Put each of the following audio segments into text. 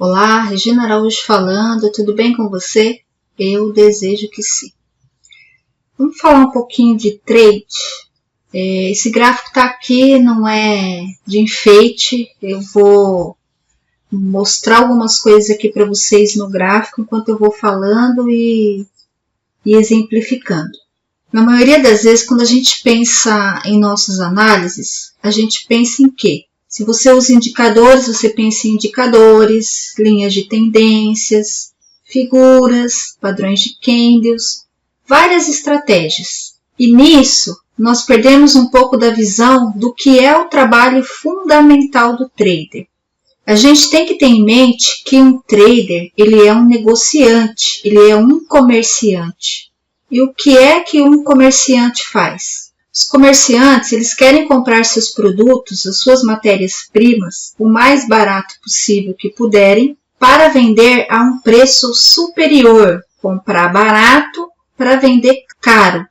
Olá, Regina Araújo falando, tudo bem com você? Eu desejo que sim. Vamos falar um pouquinho de trade. Esse gráfico está aqui, não é de enfeite, eu vou mostrar algumas coisas aqui para vocês no gráfico enquanto eu vou falando e exemplificando. Na maioria das vezes, quando a gente pensa em nossas análises, a gente pensa em quê? Se você usa indicadores, você pensa em indicadores, linhas de tendências, figuras, padrões de candles, várias estratégias. E nisso, nós perdemos um pouco da visão do que é o trabalho fundamental do trader. A gente tem que ter em mente que um trader, ele é um negociante, ele é um comerciante. E o que é que um comerciante faz? Os comerciantes, eles querem comprar seus produtos, as suas matérias-primas, o mais barato possível que puderem, para vender a um preço superior, comprar barato para vender caro,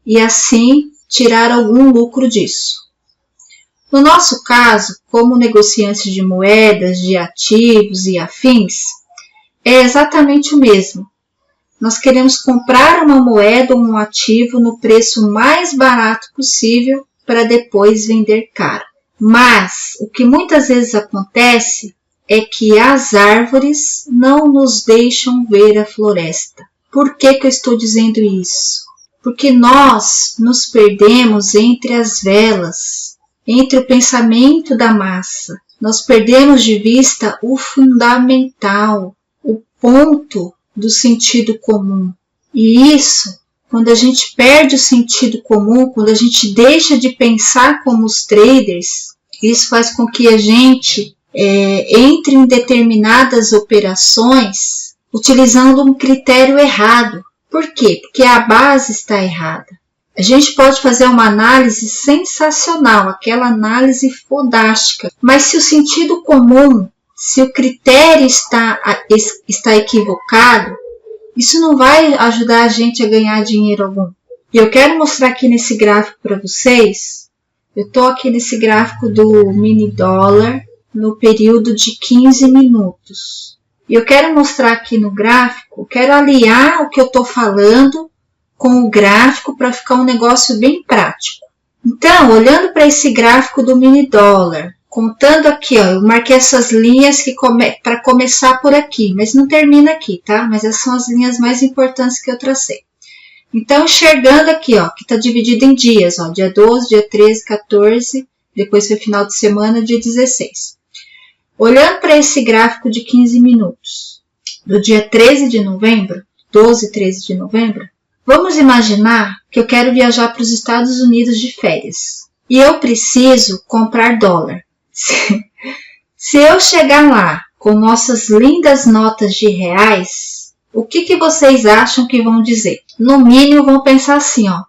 e assim tirar algum lucro disso. No nosso caso, como negociantes de moedas, de ativos e afins, é exatamente o mesmo. Nós queremos comprar uma moeda ou um ativo no preço mais barato possível para depois vender caro. Mas o que muitas vezes acontece é que as árvores não nos deixam ver a floresta. Por que eu estou dizendo isso? Porque nós nos perdemos entre as velas, entre o pensamento da massa. Nós perdemos de vista o fundamental, o ponto do sentido comum. E isso, quando a gente perde o sentido comum, quando a gente deixa de pensar como os traders, isso faz com que a gente entre em determinadas operações utilizando um critério errado. Por quê? Porque a base está errada. A gente pode fazer uma análise sensacional, aquela análise fodástica, mas se o sentido comum, se o critério está equivocado, isso não vai ajudar a gente a ganhar dinheiro algum. E eu quero mostrar aqui nesse gráfico para vocês. Eu estou aqui nesse gráfico do mini dólar no período de 15 minutos. E eu quero mostrar aqui no gráfico, quero aliar o que eu estou falando com o gráfico para ficar um negócio bem prático. Então, olhando para esse gráfico do mini dólar, contando aqui, ó, eu marquei essas linhas para começar por aqui, mas não termina aqui, tá? Mas essas são as linhas mais importantes que eu tracei. Então, enxergando aqui, ó, que está dividido em dias, ó, dia 12, dia 13, 14, depois foi final de semana, dia 16. Olhando para esse gráfico de 15 minutos, do dia 13 de novembro, 12 e 13 de novembro, vamos imaginar que eu quero viajar para os Estados Unidos de férias e eu preciso comprar dólar. Se eu chegar lá com nossas lindas notas de reais, o que vocês acham que vão dizer? No mínimo vão pensar assim, ó,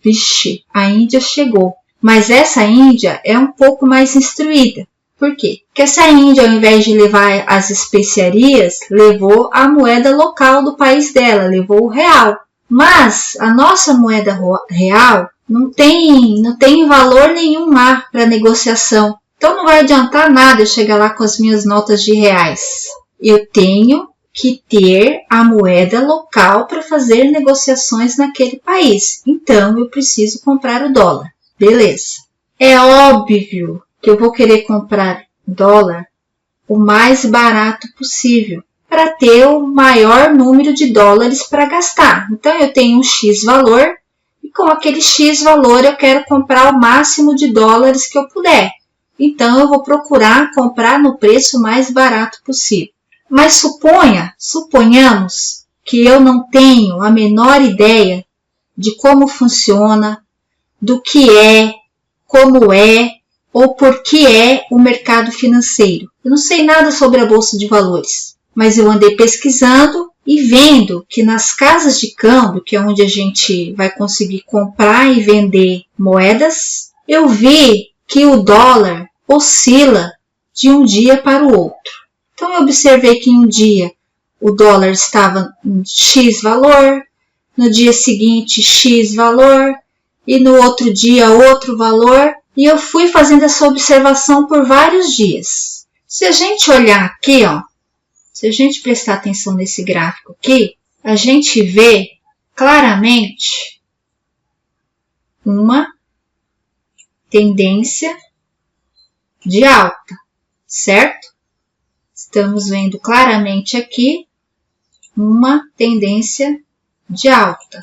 vixe, a Índia chegou. Mas essa Índia é um pouco mais instruída. Por quê? Porque essa Índia, ao invés de levar as especiarias, levou a moeda local do país dela, levou o real. Mas a nossa moeda real não tem valor nenhum lá para negociação. Então não vai adiantar nada eu chegar lá com as minhas notas de reais. Eu tenho que ter a moeda local para fazer negociações naquele país. Então eu preciso comprar o dólar. Beleza. É óbvio que eu vou querer comprar dólar o mais barato possível para ter o maior número de dólares para gastar. Então eu tenho um X valor e com aquele X valor eu quero comprar o máximo de dólares que eu puder. Então, eu vou procurar comprar no preço mais barato possível. Mas suponhamos que eu não tenho a menor ideia de como funciona, do que é, como é ou por que é o mercado financeiro. Eu não sei nada sobre a Bolsa de Valores, mas eu andei pesquisando e vendo que nas casas de câmbio, que é onde a gente vai conseguir comprar e vender moedas, eu vi que o dólar oscila de um dia para o outro. Então, eu observei que em um dia o dólar estava em X valor, no dia seguinte X valor e no outro dia outro valor. E eu fui fazendo essa observação por vários dias. Se a gente olhar aqui, ó, Se a gente prestar atenção nesse gráfico aqui, a gente vê claramente uma tendência de alta, certo? Estamos vendo claramente aqui uma tendência de alta.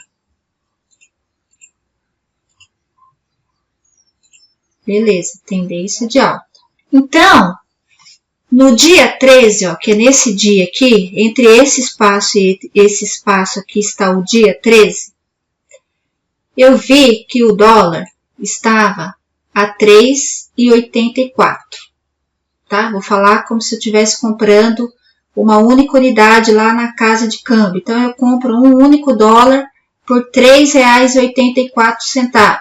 Beleza, tendência de alta. Então, no dia 13, ó, que é nesse dia aqui, entre esse espaço e esse espaço aqui está o dia 13, eu vi que o dólar estava a 3,84. Tá? Vou falar como se eu estivesse comprando uma única unidade lá na casa de câmbio. Então, eu compro um único dólar por R$ 3,84.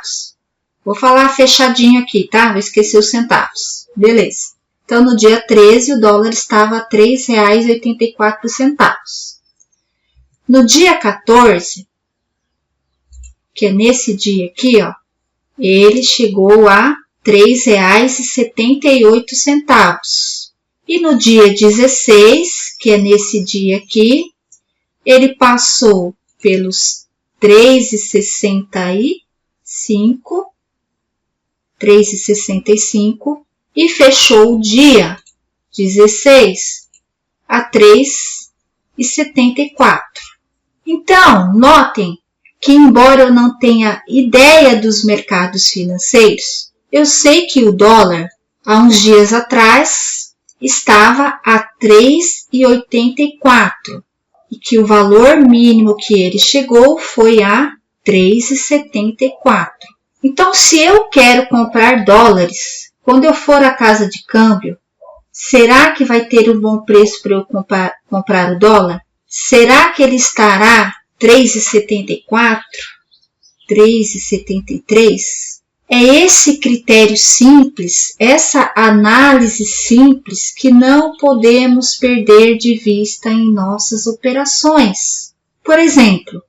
Vou falar fechadinho aqui, tá? Vou esquecer os centavos. Beleza. Então, no dia 13, o dólar estava a R$ 3,84. No dia 14, que é nesse dia aqui, ó, ele chegou a R$ 3,78. E no dia 16, que é nesse dia aqui, ele passou pelos 3,65 e fechou o dia 16 a 3,74. Então, notem que, embora eu não tenha ideia dos mercados financeiros, eu sei que o dólar, há uns dias atrás, estava a 3,84 e que o valor mínimo que ele chegou foi a 3,74. Então, se eu quero comprar dólares, quando eu for à casa de câmbio, será que vai ter um bom preço para eu comprar o dólar? Será que ele estará 3,74? 3,73? É esse critério simples, essa análise simples que não podemos perder de vista em nossas operações. Por exemplo,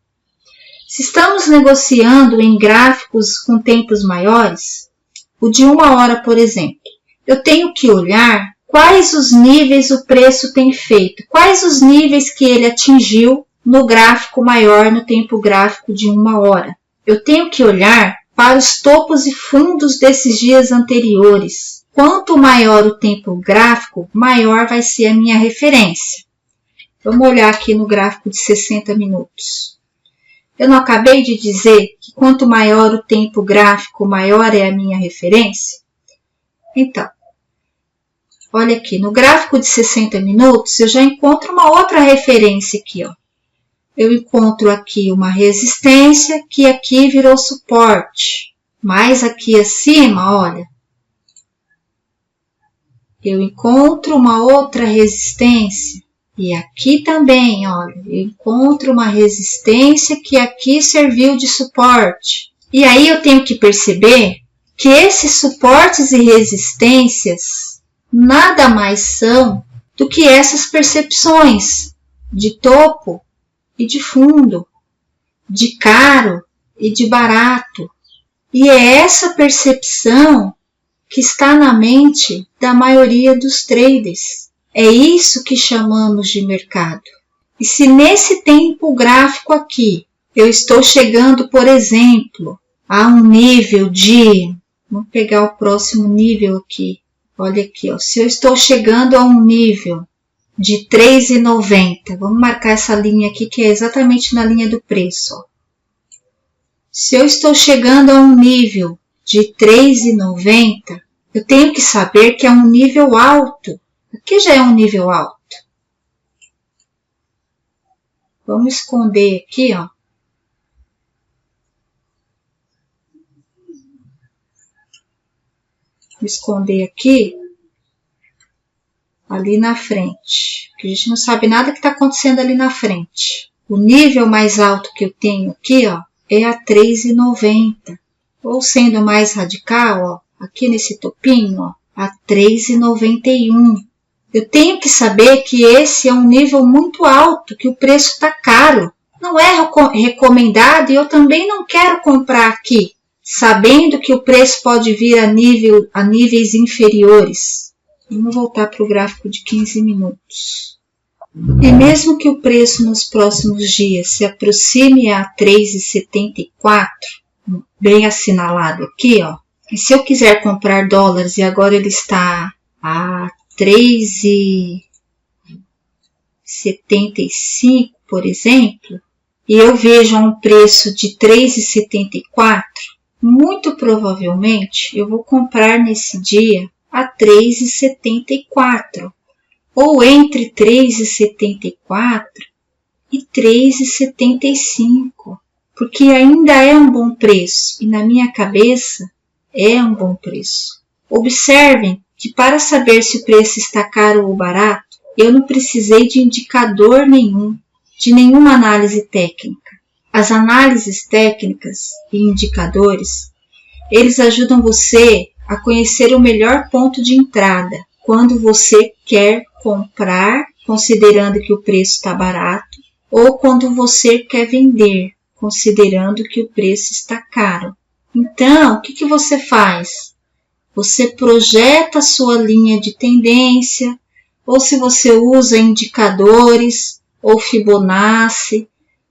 se estamos negociando em gráficos com tempos maiores, o de 1 hora, por exemplo, eu tenho que olhar quais os níveis o preço tem feito, quais os níveis que ele atingiu no gráfico maior, no tempo gráfico de 1 hora. Eu tenho que olhar para os topos e fundos desses dias anteriores. Quanto maior o tempo gráfico, maior vai ser a minha referência. Vamos olhar aqui no gráfico de 60 minutos. Eu não acabei de dizer que quanto maior o tempo gráfico, maior é a minha referência? Então, olha aqui, no gráfico de 60 minutos, eu já encontro uma outra referência aqui, ó. Eu encontro aqui uma resistência que aqui virou suporte. Mais aqui acima, olha, eu encontro uma outra resistência. E aqui também, olha, eu encontro uma resistência que aqui serviu de suporte. E aí eu tenho que perceber que esses suportes e resistências nada mais são do que essas percepções de topo e de fundo, de caro e de barato. E é essa percepção que está na mente da maioria dos traders. É isso que chamamos de mercado. E se nesse tempo gráfico aqui, eu estou chegando, por exemplo, a um nível de... Vamos pegar o próximo nível aqui. Olha aqui, ó. Se eu estou chegando a um nível de 3,90. Vamos marcar essa linha aqui, que é exatamente na linha do preço. Ó. Se eu estou chegando a um nível de 3,90, eu tenho que saber que é um nível alto. Aqui já é um nível alto. Vamos esconder aqui, ó. Vou esconder aqui. Ali na frente, porque a gente não sabe nada que está acontecendo ali na frente. O nível mais alto que eu tenho aqui, ó, é a 3,90. Ou sendo mais radical, ó, aqui nesse topinho, ó, a 3,91. Eu tenho que saber que esse é um nível muito alto, que o preço está caro. Não é recomendado e eu também não quero comprar aqui, sabendo que o preço pode vir a níveis inferiores. Vamos voltar para o gráfico de 15 minutos. E mesmo que o preço nos próximos dias se aproxime a 3,74, bem assinalado aqui, ó. E se eu quiser comprar dólares e agora ele está a 3,75, por exemplo, e eu vejo um preço de 3,74, muito provavelmente eu vou comprar nesse dia a 3,74, ou entre 3,74 e 3,75, porque ainda é um bom preço e na minha cabeça é um bom preço. Observem que para saber se o preço está caro ou barato, eu não precisei de indicador nenhum, de nenhuma análise técnica. As análises técnicas e indicadores, eles ajudam você a conhecer o melhor ponto de entrada quando você quer comprar, considerando que o preço está barato, ou quando você quer vender, considerando que o preço está caro. Então, o que você faz? Você projeta a sua linha de tendência, ou se você usa indicadores, ou Fibonacci,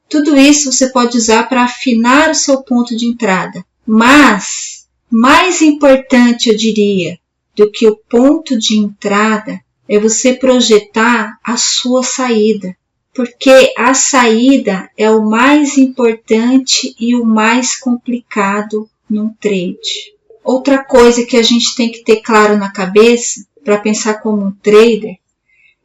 tudo isso você pode usar para afinar o seu ponto de entrada. Mas, mais importante, eu diria, do que o ponto de entrada, é você projetar a sua saída. Porque a saída é o mais importante e o mais complicado num trade. Outra coisa que a gente tem que ter claro na cabeça, para pensar como um trader,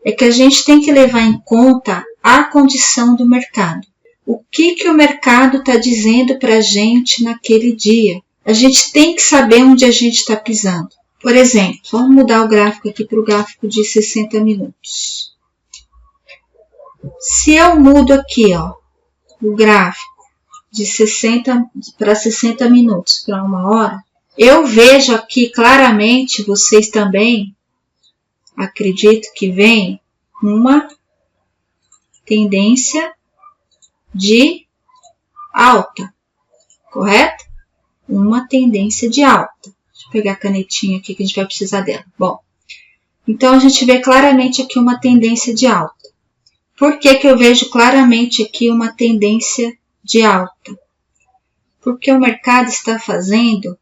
é que a gente tem que levar em conta a condição do mercado. O que o mercado está dizendo para a gente naquele dia? A gente tem que saber onde a gente está pisando. Por exemplo, vamos mudar o gráfico aqui para o gráfico de 60 minutos. Se eu mudo aqui, ó, o gráfico de 60 para 60 minutos para 1 hora, eu vejo aqui claramente, vocês também, acredito que vem uma tendência de alta, correto? Uma tendência de alta. Deixa eu pegar a canetinha aqui que a gente vai precisar dela. Bom, então a gente vê claramente aqui uma tendência de alta. Por que eu vejo claramente aqui uma tendência de alta? Porque o mercado está fazendo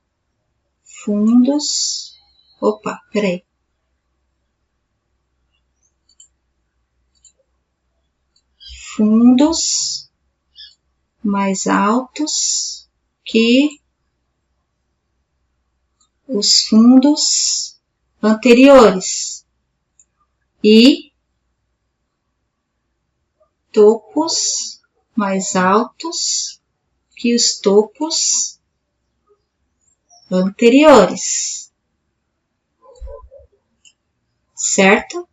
fundos... Opa, peraí. Fundos mais altos que os fundos anteriores e topos mais altos que os topos anteriores, certo?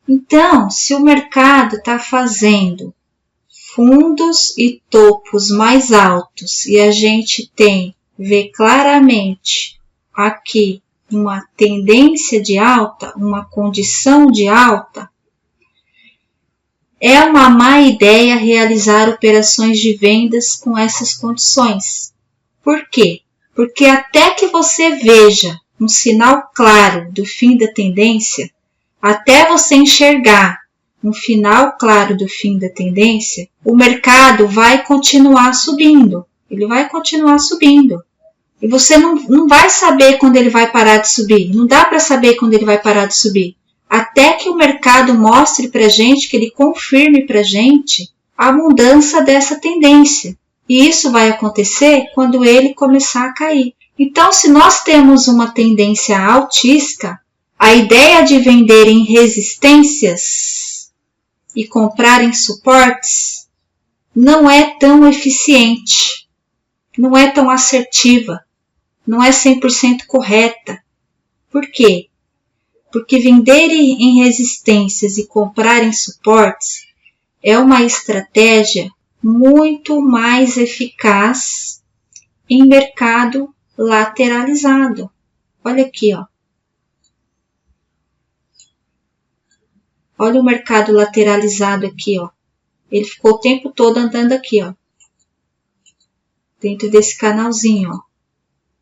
Então, se o mercado está fazendo fundos e topos mais altos e a gente vê claramente aqui uma tendência de alta, uma condição de alta, é uma má ideia realizar operações de vendas com essas condições. Por quê? Porque até que você veja um sinal claro do fim da tendência, até você enxergar um final claro do fim da tendência, o mercado vai continuar subindo. Ele vai continuar subindo. E você não vai saber quando ele vai parar de subir. Não dá para saber quando ele vai parar de subir. Até que o mercado mostre para a gente, que ele confirme para a gente a mudança dessa tendência. E isso vai acontecer quando ele começar a cair. Então, se nós temos uma tendência altística, a ideia de vender em resistências e comprar em suportes não é tão eficiente, não é tão assertiva, não é 100% correta. Por quê? Porque vender em resistências e comprar em suportes é uma estratégia muito mais eficaz em mercado lateralizado. Olha aqui, ó. Olha o mercado lateralizado aqui, ó. Ele ficou o tempo todo andando aqui, ó. Dentro desse canalzinho, ó.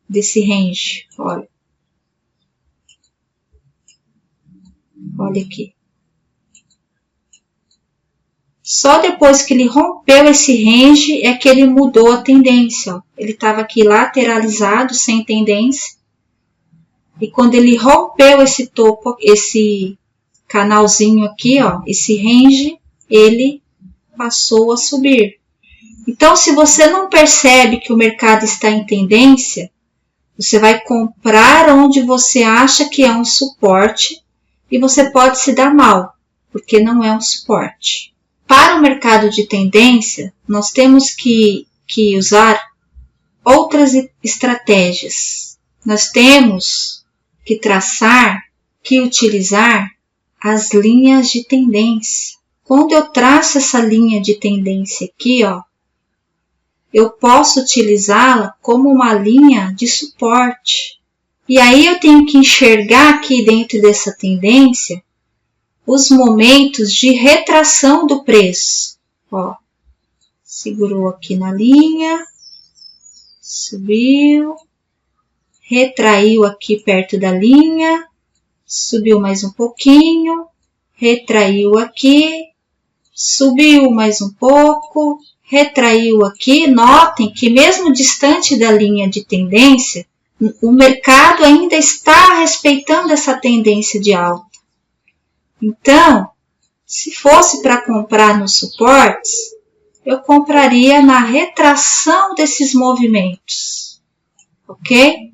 Desse range, olha. Olha aqui. Só depois que ele rompeu esse range é que ele mudou a tendência. Ó. Ele estava aqui lateralizado, sem tendência. E quando ele rompeu esse topo, esse canalzinho aqui, ó, esse range, ele passou a subir. Então, se você não percebe que o mercado está em tendência, você vai comprar onde você acha que é um suporte e você pode se dar mal, porque não é um suporte. Para o mercado de tendência, nós temos que usar outras estratégias. Nós temos que traçar, que utilizar as linhas de tendência. Quando eu traço essa linha de tendência aqui, ó, eu posso utilizá-la como uma linha de suporte. E aí eu tenho que enxergar aqui dentro dessa tendência os momentos de retração do preço. Ó, segurou aqui na linha, subiu, retraiu aqui perto da linha, subiu mais um pouquinho, retraiu aqui, subiu mais um pouco, retraiu aqui. Notem que mesmo distante da linha de tendência, o mercado ainda está respeitando essa tendência de alta. Então, se fosse para comprar nos suportes, eu compraria na retração desses movimentos, ok?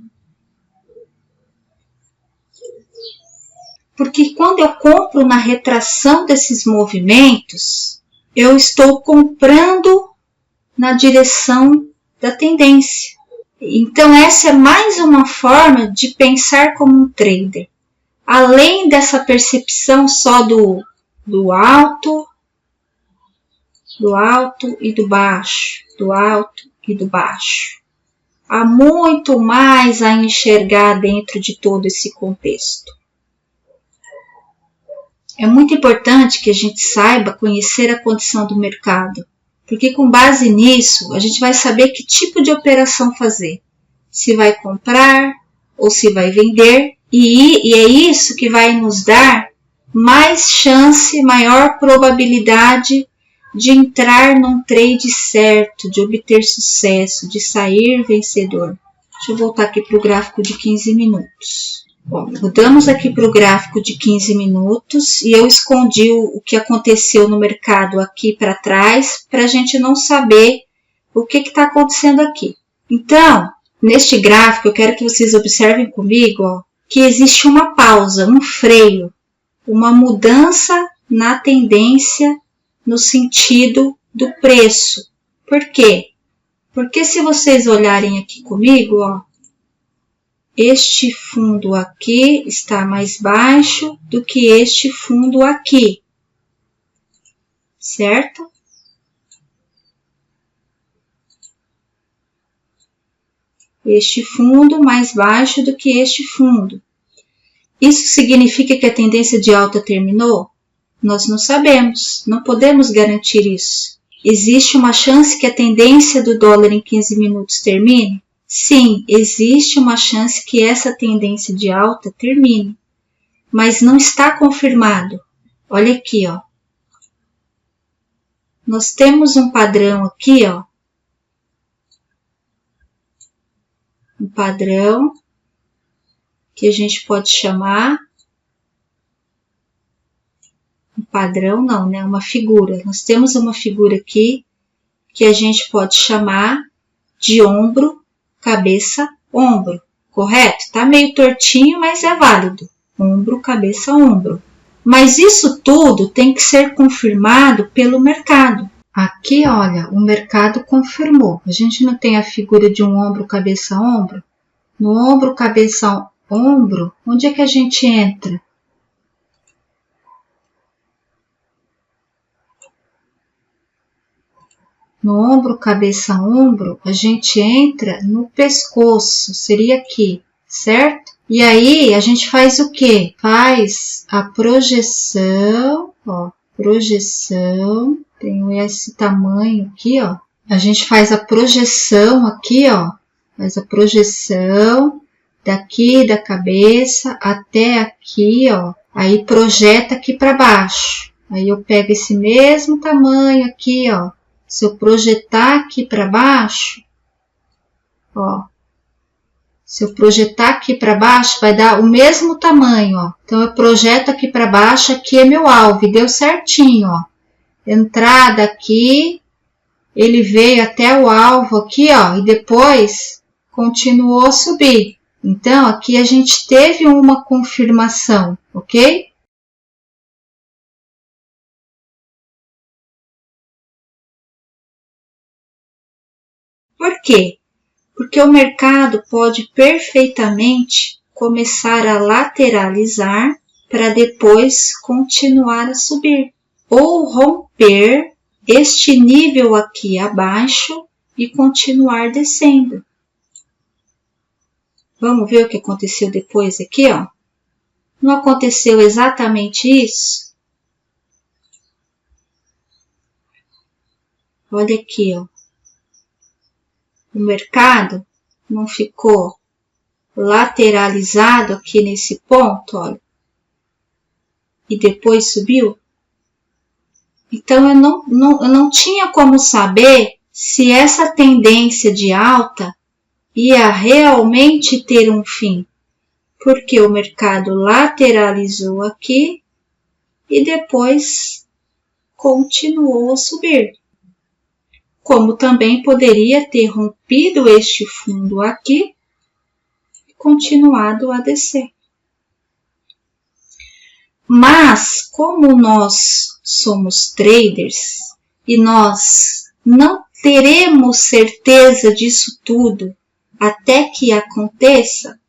Porque quando eu compro na retração desses movimentos, eu estou comprando na direção da tendência. Então, essa é mais uma forma de pensar como um trader. Além dessa percepção só do alto e do baixo, do alto e do baixo. Há muito mais a enxergar dentro de todo esse contexto. É muito importante que a gente saiba conhecer a condição do mercado, porque com base nisso a gente vai saber que tipo de operação fazer. Se vai comprar ou se vai vender, e é isso que vai nos dar mais chance, maior probabilidade de entrar num trade certo, de obter sucesso, de sair vencedor. Deixa eu voltar aqui para o gráfico de 15 minutos. Bom, mudamos aqui para o gráfico de 15 minutos e eu escondi o que aconteceu no mercado aqui para trás, para a gente não saber o que está acontecendo aqui. Então, neste gráfico, eu quero que vocês observem comigo, ó, que existe uma pausa, um freio, uma mudança na tendência no sentido do preço. Por quê? Porque se vocês olharem aqui comigo, ó, este fundo aqui está mais baixo do que este fundo aqui, certo? Este fundo mais baixo do que este fundo. Isso significa que a tendência de alta terminou? Nós não sabemos, não podemos garantir isso. Existe uma chance que a tendência do dólar em 15 minutos termine? Sim, existe uma chance que essa tendência de alta termine, mas não está confirmado. Olha aqui, ó. Nós temos um padrão aqui, ó. Um padrão que a gente pode chamar, um padrão não, né? Uma figura. Nós temos uma figura aqui que a gente pode chamar de ombro, cabeça, ombro, correto? Tá meio tortinho, mas é válido. Ombro, cabeça, ombro. Mas isso tudo tem que ser confirmado pelo mercado. Aqui, olha, o mercado confirmou. A gente não tem a figura de um ombro, cabeça, ombro? No ombro, cabeça, ombro, onde é que a gente entra? No ombro, cabeça, ombro, a gente entra no pescoço, seria aqui, certo? E aí, a gente faz o quê? Faz a projeção, ó, projeção, tem esse tamanho aqui, ó. A gente faz a projeção aqui, ó, faz a projeção daqui da cabeça até aqui, ó. Aí projeta aqui para baixo. Aí eu pego esse mesmo tamanho aqui, ó. Se eu projetar aqui para baixo, ó. Se eu projetar aqui para baixo, vai dar o mesmo tamanho, ó. Então, eu projeto aqui para baixo, aqui é meu alvo, e deu certinho, ó. Entrada aqui, ele veio até o alvo aqui, ó, e depois continuou a subir. Então, aqui a gente teve uma confirmação, ok? Por quê? Porque o mercado pode perfeitamente começar a lateralizar para depois continuar a subir, ou romper este nível aqui abaixo e continuar descendo. Vamos ver o que aconteceu depois aqui, ó. Não aconteceu exatamente isso? Olha aqui, ó. O mercado não ficou lateralizado aqui nesse ponto, olha, e depois subiu? Então, eu não tinha como saber se essa tendência de alta ia realmente ter um fim, porque o mercado lateralizou aqui e depois continuou a subir. Como também poderia ter rompido este fundo aqui e continuado a descer. Mas, como nós somos traders e nós não teremos certeza disso tudo até que aconteça,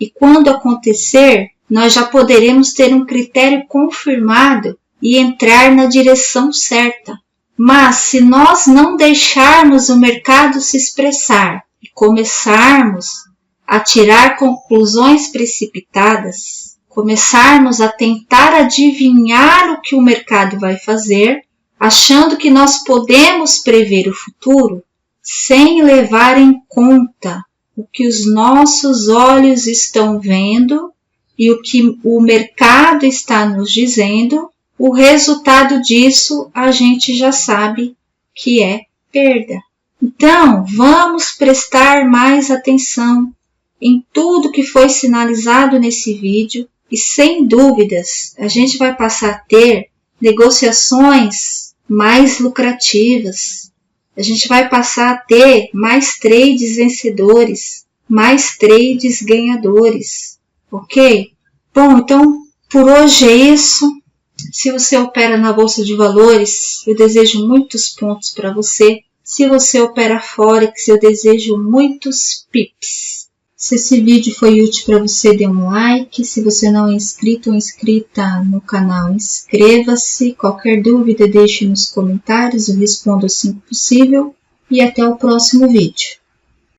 e quando acontecer, nós já poderemos ter um critério confirmado e entrar na direção certa. Mas se nós não deixarmos o mercado se expressar e começarmos a tirar conclusões precipitadas, começarmos a tentar adivinhar o que o mercado vai fazer, achando que nós podemos prever o futuro, sem levar em conta o que os nossos olhos estão vendo e o que o mercado está nos dizendo, o resultado disso a gente já sabe que é perda. Então, vamos prestar mais atenção em tudo que foi sinalizado nesse vídeo e, sem dúvidas, a gente vai passar a ter negociações mais lucrativas. A gente vai passar a ter mais trades vencedores, mais trades ganhadores, ok? Bom, então, por hoje é isso. Se você opera na Bolsa de Valores, eu desejo muitos pontos para você. Se você opera Forex, eu desejo muitos pips. Se esse vídeo foi útil para você, dê um like. Se você não é inscrito ou inscrita no canal, inscreva-se. Qualquer dúvida, deixe nos comentários, eu respondo assim que possível. E até o próximo vídeo.